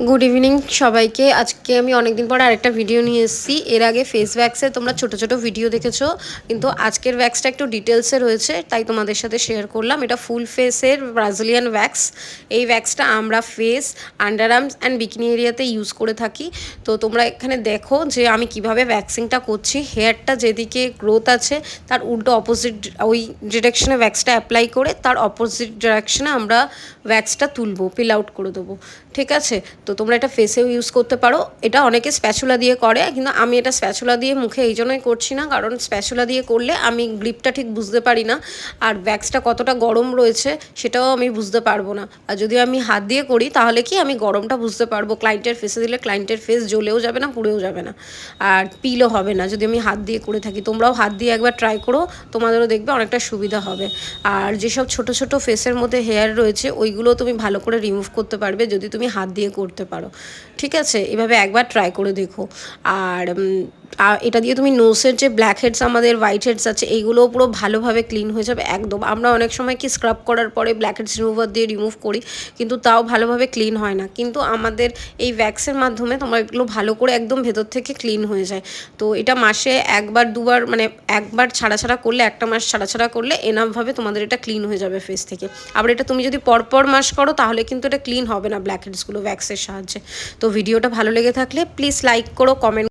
Good evening সবাইকে। আজকে আমি অনেকদিন পর আরেকটা ভিডিও নিয়ে এসেছি। এর আগে ফেস ভ্যাক্সে তোমরা ছোট ছোট ভিডিও দেখেছো, কিন্তু আজকের ভ্যাক্সটা একটু ডিটেলসে রয়েছে, তাই তোমাদের সাথে শেয়ার করলাম। এটা ফুল ফেসের ব্রাজিলিয়ান ভ্যাক্স। এই ভ্যাক্সটা আমরা face, under arms and bikini এরিয়াতে ইউজ করে থাকি। তো তোমরা এখানে দেখো যে আমি কিভাবে ভ্যাক্সিংটা করছি। হেয়ারটা যেদিকে গ্রোথ আছে তার উল্টো অপোজিট ওই ডিরেকশনে ভ্যাক্সটা অ্যাপ্লাই করে তার অপোজিট ডিরেকশনে আমরা ভ্যাক্সটা তুলবো, পিল আউট করে দেবো। ঠিক আছে, তো তোমরা এটা ফেসেও ইউজ করতে পারো। এটা অনেকে স্প্যাচুলা দিয়ে করে, কিন্তু আমি এটা স্প্যাচুলা দিয়ে মুখে এই জন্যই করছি না, কারণ স্প্যাচুলা দিয়ে করলে আমি গ্রিপটা ঠিক বুঝতে পারি না, আর ভ্যাক্সটা কতটা গরম রয়েছে সেটাও আমি বুঝতে পারবো না। আর যদি আমি হাত দিয়ে করি তাহলে কি আমি গরমটা বুঝতে পারবো। ক্লায়েন্টের ফেসে দিলে ক্লায়েন্টের ফেস জ্বলেও যাবে না, পুড়েও যাবে না, আর পিলও হবে না যদি আমি হাত দিয়ে করে থাকি। তোমরাও হাত দিয়ে একবার ট্রাই করো, তোমাদেরও দেখবে অনেকটা সুবিধা হবে। আর যেসব ছোট ছোট ফেসের মধ্যে হেয়ার রয়েছে ওইগুলো তুমি ভালো করে রিমুভ করতে পারবে যদি তুমি হাত দিয়ে করতে পারো। ঠিক আছে, এভাবে একবার ট্রাই করে দেখো। আর এটা দিয়ে তুমি নোসের যে ব্ল্যাক হেডস আমাদের হোয়াইট হেডস আছে এইগুলোও পুরো ভালোভাবে ক্লিন হয়ে যাবে একদম। আমরা অনেক সময় কি স্ক্রাব করার পরে ব্ল্যাক হেডস রিমুভার দিয়ে রিমুভ করি, কিন্তু তাও ভালোভাবে ক্লিন হয় না। কিন্তু আমাদের এই ভ্যাক্সের মাধ্যমে তোমার এগুলো ভালো করে একদম ভেতর থেকে ক্লিন হয়ে যায়। তো এটা মাসে একবার দুবার, মানে একবার ছাড়া ছাড়া করলে, একটা মাস ছাড়া ছাড়া করলে এনাফভাবে তোমাদের এটা ক্লিন হয়ে যাবে ফেস থেকে। আবার এটা তুমি যদি পরপর মাস করো তাহলে কিন্তু এটা ক্লিন হবে না ব্ল্যাক হেডসগুলো ভ্যাক্সের সাহায্যে। তো ভিডিওটা ভালো লেগে থাকলে প্লিজ লাইক করো, কমেন্ট